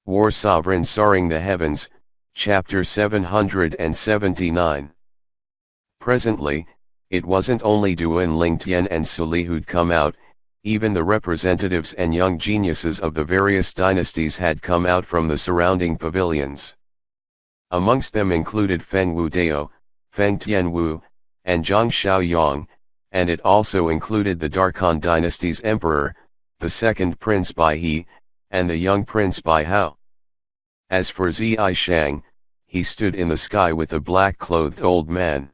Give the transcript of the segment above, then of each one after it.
War Sovereign Soaring the Heavens, Chapter 779. Presently, it wasn't only Duan Lingtian and Suli who'd come out, even the representatives and young geniuses of the various dynasties had come out from the surrounding pavilions. Amongst them included Feng Wu Dao, Feng Tianwu, and Zhang Xiaoyang, and it also included the Darkhan dynasty's emperor, the second Prince Bai He, and the young Prince Bai Hao. As for Zai Shang, he stood in the sky with a black-clothed old man.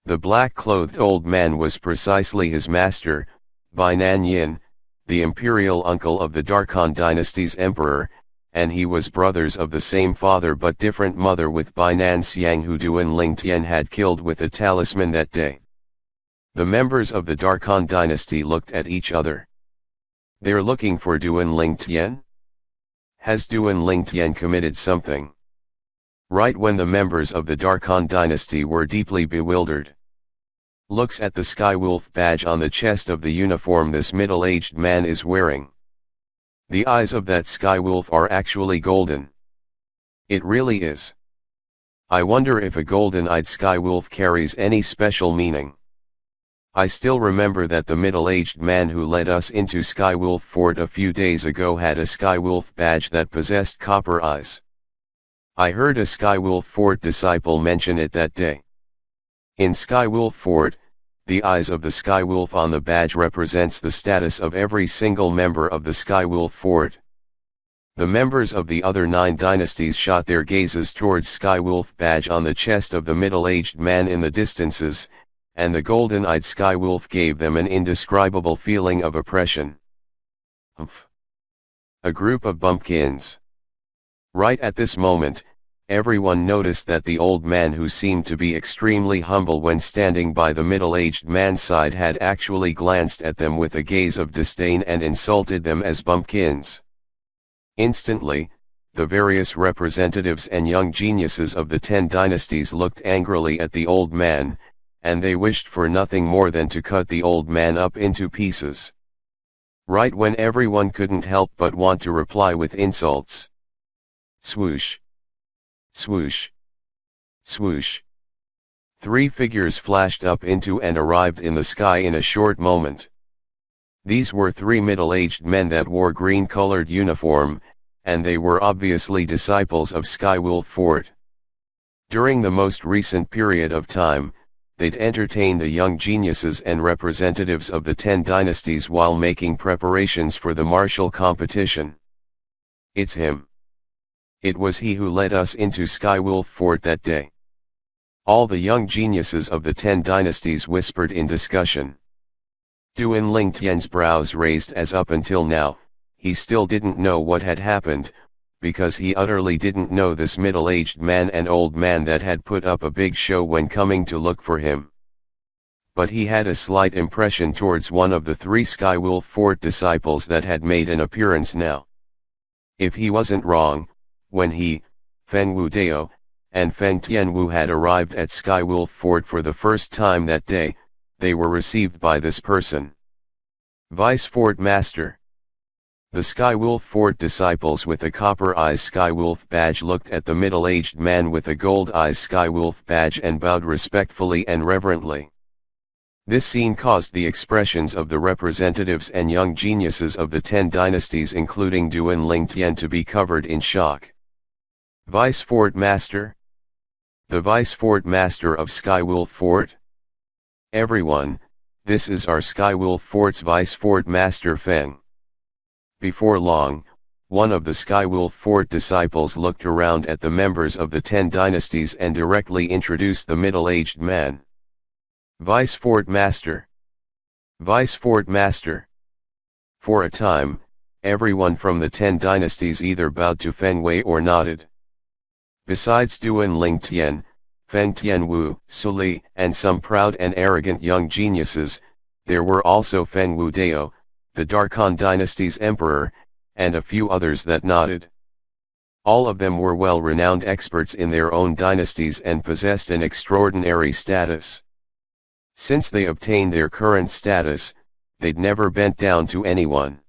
The black-clothed old man was precisely his master, Bai Nan Yin, the imperial uncle of the Darkhan dynasty's emperor, and he was brothers of the same father but different mother with Bai Nan Xiang who Duan Lingtian had killed with a talisman that day. The members of the Darkhan dynasty looked at each other. They're looking for Duan Lingtian? Has Duan Lingtian committed something? Right when the members of the Darkhan dynasty were deeply bewildered. Looks at the Skywolf badge on the chest of the uniform this middle-aged man is wearing. The eyes of that Skywolf are actually golden. It really is. I wonder if a golden-eyed Skywolf carries any special meaning. I still remember that the middle-aged man who led us into Skywolf Fort a few days ago had a Skywolf badge that possessed copper eyes. I heard a Skywolf Fort disciple mention it that day. In Skywolf Fort, the eyes of the Skywolf on the badge represents the status of every single member of the Skywolf Fort. The members of the other 9 dynasties shot their gazes towards Skywolf badge on the chest of the middle-aged man in the distances, and the golden-eyed Skywolf gave them an indescribable feeling of oppression. Humph. A group of bumpkins. Right at this moment, everyone noticed that the old man who seemed to be extremely humble when standing by the middle-aged man's side had actually glanced at them with a gaze of disdain and insulted them as bumpkins. Instantly, the various representatives and young geniuses of the 10 dynasties looked angrily at the old man, and they wished for nothing more than to cut the old man up into pieces. Right when everyone couldn't help but want to reply with insults. Swoosh. Swoosh. Swoosh. 3 figures flashed up into and arrived in the sky in a short moment. These were 3 middle-aged men that wore green-colored uniform, and they were obviously disciples of Skywolf Fort. During the most recent period of time, they'd entertained the young geniuses and representatives of the 10 dynasties while making preparations for the martial competition. It's him. It was he who led us into Skywolf Fort that day. All the young geniuses of the 10 dynasties whispered in discussion. Duan Lingtian's brows raised as up until now, he still didn't know what had happened, because he utterly didn't know this middle-aged man and old man that had put up a big show when coming to look for him. But he had a slight impression towards one of the 3 Skywolf Fort disciples that had made an appearance now. If he wasn't wrong, when he, Feng Wu Dao, and Feng Tianwu had arrived at Skywolf Fort for the first time that day, they were received by this person. Vice Fort Master. The Skywolf Fort disciples with the copper eyes Skywolf badge looked at the middle-aged man with a gold eyes Skywolf badge and bowed respectfully and reverently. This scene caused the expressions of the representatives and young geniuses of the 10 dynasties including Duan Lingtian to be covered in shock. Vice Fort Master? The Vice Fort Master of Skywolf Fort? Everyone, this is our Skywolf Fort's Vice Fort Master Feng. Before long, one of the Skywolf Fort disciples looked around at the members of the 10 dynasties and directly introduced the middle-aged man. Vice Fort Master. Vice Fort Master. For a time, everyone from the 10 dynasties either bowed to Feng Wei or nodded. Besides Duan Lingtian, Feng Tianwu, Suli, and some proud and arrogant young geniuses, there were also Feng Wu Dao, the Darkhan dynasty's emperor, and a few others that nodded. All of them were well-renowned experts in their own dynasties and possessed an extraordinary status. Since they obtained their current status, they'd never bent down to anyone.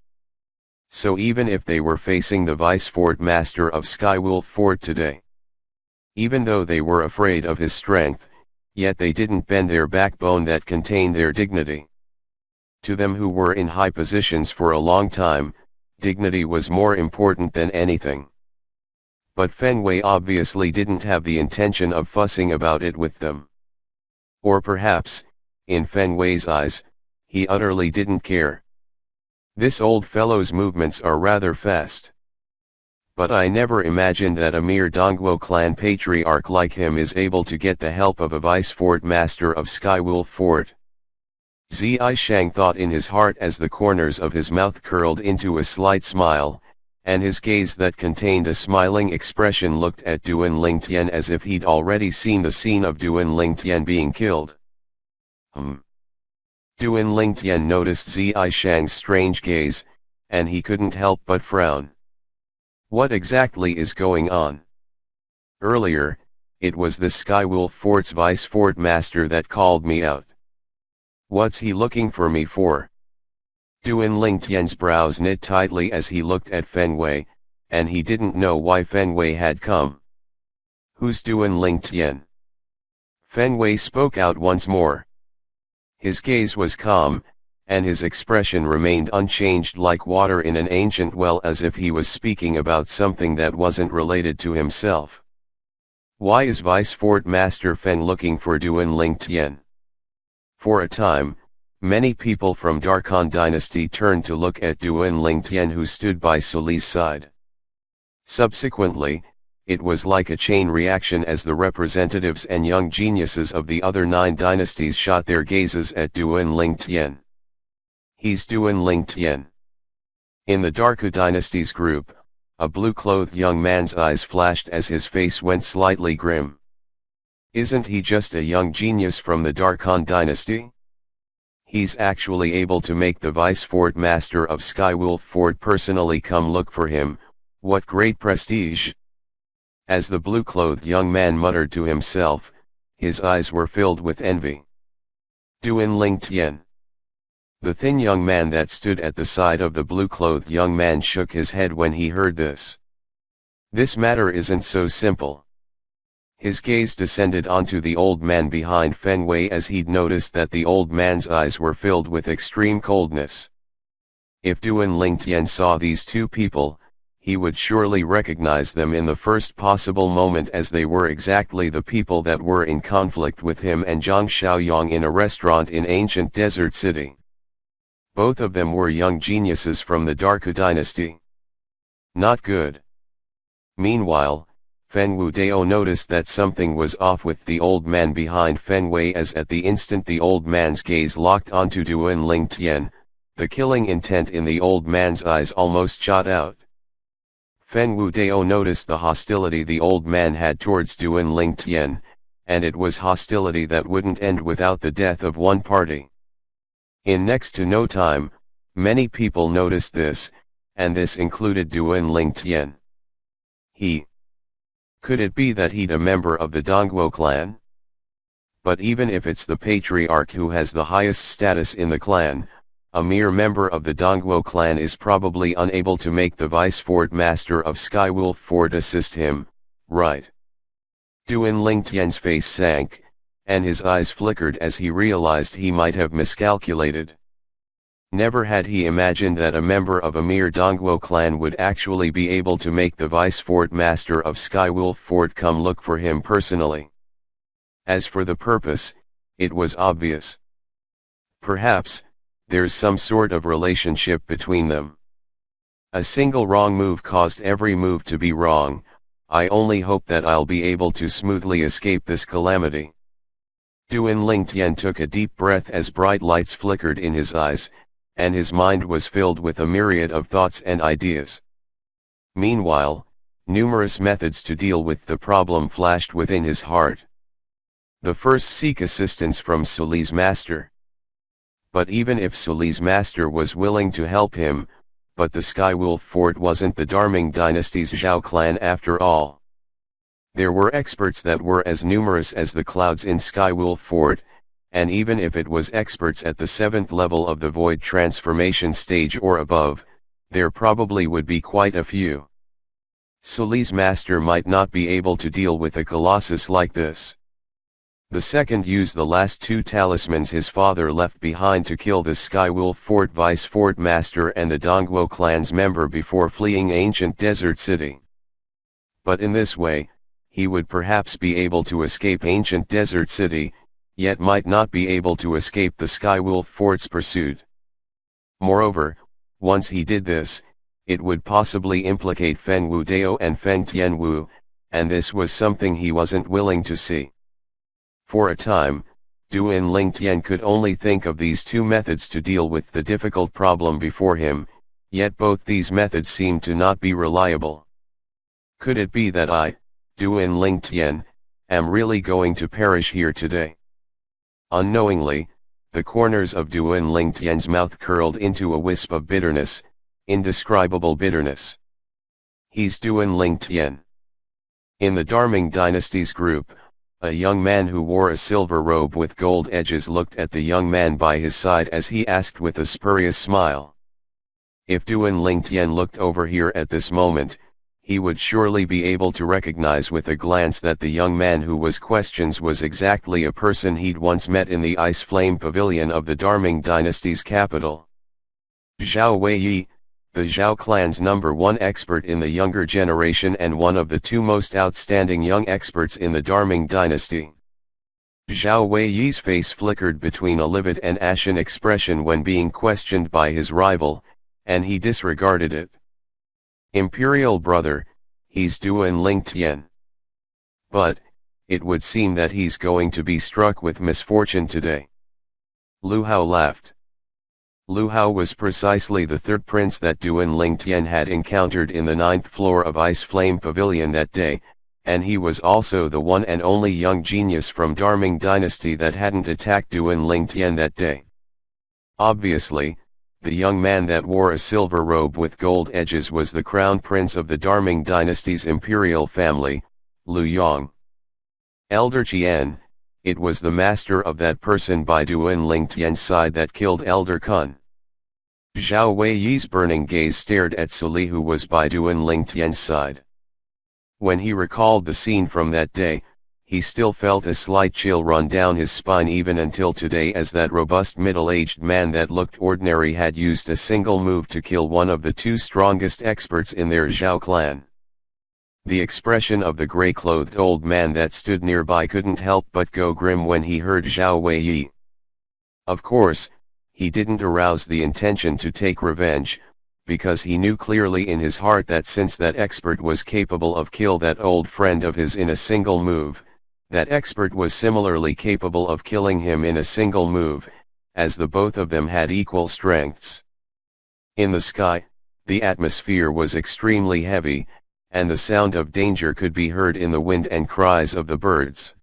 So even if they were facing the Vice Fort Master of Skywolf Fort today, even though they were afraid of his strength, yet they didn't bend their backbone that contained their dignity. To them who were in high positions for a long time, dignity was more important than anything. But Fenway obviously didn't have the intention of fussing about it with them. Or perhaps, in Fenway's eyes, he utterly didn't care. This old fellow's movements are rather fast. But I never imagined that a mere Dongguo clan patriarch like him is able to get the help of a vice fort master of Skywolf Fort. Zai Shang thought in his heart as the corners of his mouth curled into a slight smile, and his gaze that contained a smiling expression looked at Duan Lingtian as if he'd already seen the scene of Duan Lingtian being killed. Duan Lingtian noticed Zai Shang's strange gaze, and he couldn't help but frown. What exactly is going on? Earlier, it was the Skywolf Fort's Vice Fort Master that called me out. What's he looking for me for? Duan Lingtian's brows knit tightly as he looked at Fenway, and he didn't know why Fenway had come. Who's Duan Lingtian? Fenway spoke out once more. His gaze was calm, and his expression remained unchanged like water in an ancient well, as if he was speaking about something that wasn't related to himself. Why is Vice Fort Master Fen looking for Duan Lingtian? For a time, many people from Darkhan Dynasty turned to look at Duan Lingtian, who stood by Suli's side. Subsequently, it was like a chain reaction as the representatives and young geniuses of the other 9 dynasties shot their gazes at Duan Lingtian. He's Duan Lingtian. In the Darku Dynasty's group, a blue-clothed young man's eyes flashed as his face went slightly grim. Isn't he just a young genius from the Darkhan Dynasty? He's actually able to make the Vice Fort Master of Skywolf Fort personally come look for him. What great prestige! As the blue-clothed young man muttered to himself, his eyes were filled with envy. Duan Lingtian. The thin young man that stood at the side of the blue-clothed young man shook his head when he heard this. This matter isn't so simple. His gaze descended onto the old man behind Fenway as he'd noticed that the old man's eyes were filled with extreme coldness. If Duan Lingtian saw these 2 people, he would surely recognize them in the first possible moment, as they were exactly the people that were in conflict with him and Zhang Xiaoyang in a restaurant in ancient Desert City. Both of them were young geniuses from the Darku Dynasty. Not good. Meanwhile, Fen Wudao noticed that something was off with the old man behind Fenway, as at the instant the old man's gaze locked onto Duan Lingtian, the killing intent in the old man's eyes almost shot out. Fen Wudao noticed the hostility the old man had towards Duan Lingtian, and it was hostility that wouldn't end without the death of one party. In next to no time, many people noticed this, and this included Duan Lingtian. Could it be that he'd a member of the Dongguo clan? But even if it's the patriarch who has the highest status in the clan, a mere member of the Dongguo clan is probably unable to make the Vice Fort Master of Skywolf Fort assist him, right? Duan Lingtian's face sank, and his eyes flickered as he realized he might have miscalculated. Never had he imagined that a member of a mere Dongguo clan would actually be able to make the Vice Fort Master of Skywolf Fort come look for him personally. As for the purpose, it was obvious. Perhaps, there's some sort of relationship between them. A single wrong move caused every move to be wrong. I only hope that I'll be able to smoothly escape this calamity. Duan Lingtian took a deep breath as bright lights flickered in his eyes, and his mind was filled with a myriad of thoughts and ideas. Meanwhile, numerous methods to deal with the problem flashed within his heart. The first, seek assistance from Suli's master. But even if Suli's master was willing to help him, but the Skywolf Fort wasn't the Darming Dynasty's Zhao clan after all. There were experts that were as numerous as the clouds in Skywolf Fort, and even if it was experts at the 7th level of the Void Transformation stage or above, there probably would be quite a few. Suli's master might not be able to deal with a colossus like this. The second used the last two talismans his father left behind to kill the Skywolf Fort Vice Fort Master and the Dongguo clan's member before fleeing ancient desert city. But in this way, he would perhaps be able to escape ancient desert city, yet might not be able to escape the Skywolf Fort's pursuit. Moreover, once he did this, it would possibly implicate Feng Wudao and Feng Tianwu, and this was something he wasn't willing to see. For a time, Duan Lingtian could only think of these two methods to deal with the difficult problem before him, yet both these methods seemed to not be reliable. Could it be that I, Duan Lingtian, am really going to perish here today? Unknowingly, the corners of Duan Lingtian's mouth curled into a wisp of bitterness, indescribable bitterness. He's Duan Lingtian. In the Darming dynasty's group, a young man who wore a silver robe with gold edges looked at the young man by his side as he asked with a spurious smile. If Duan Lingtian looked over here at this moment, he would surely be able to recognize with a glance that the young man who was questioned was exactly a person he'd once met in the Ice Flame Pavilion of the Darming dynasty's capital. Zhao Weiyi, the Zhao clan's #1 expert in the younger generation and one of the two most outstanding young experts in the Darming dynasty. Zhao Weiyi's face flickered between a livid and ashen expression when being questioned by his rival, and he disregarded it. Imperial brother, he's Duan Lingtian. But, it would seem that he's going to be struck with misfortune today. Lu Hao laughed. Lu Hao was precisely the third prince that Duan Lingtian had encountered in the 9th floor of Ice Flame Pavilion that day, and he was also the one and only young genius from Darming dynasty that hadn't attacked Duan Lingtian that day. Obviously, the young man that wore a silver robe with gold edges was the crown prince of the Darming dynasty's imperial family, Lu Yong. Elder Qian, it was the master of that person by Duan Lingtian's side that killed Elder Kun. Zhao Weiyi's burning gaze stared at Suli who was by Duan Lingtian's side. When he recalled the scene from that day, he still felt a slight chill run down his spine even until today as that robust middle-aged man that looked ordinary had used a single move to kill one of the two strongest experts in their Zhao clan. The expression of the gray-clothed old man that stood nearby couldn't help but go grim when he heard Zhao Weiyi. Of course, he didn't arouse the intention to take revenge, because he knew clearly in his heart that since that expert was capable of kill that old friend of his in a single move, that expert was similarly capable of killing him in a single move, as the both of them had equal strengths. In the sky, the atmosphere was extremely heavy, and the sound of danger could be heard in the wind and cries of the birds.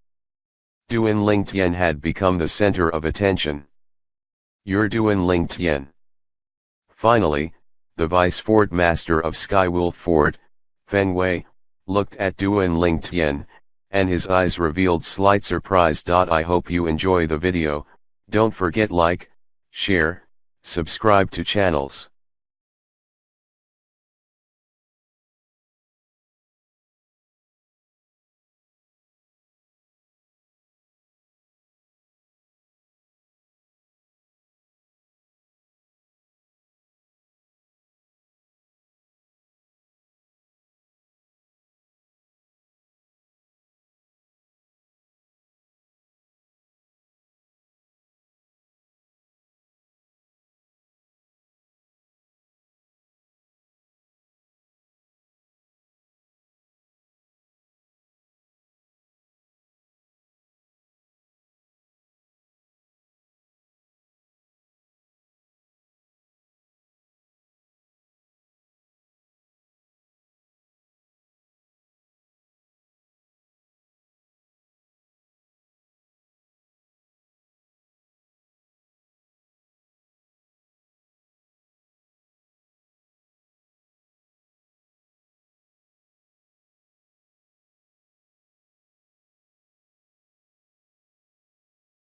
Duan Lingtian had become the center of attention. You're Duan Lingtian. Finally, the vice fort master of Skywolf Fort, Feng Wei, looked at Duan Lingtian, and his eyes revealed slight surprise. I hope you enjoy the video. Don't forget like, share, subscribe to channels.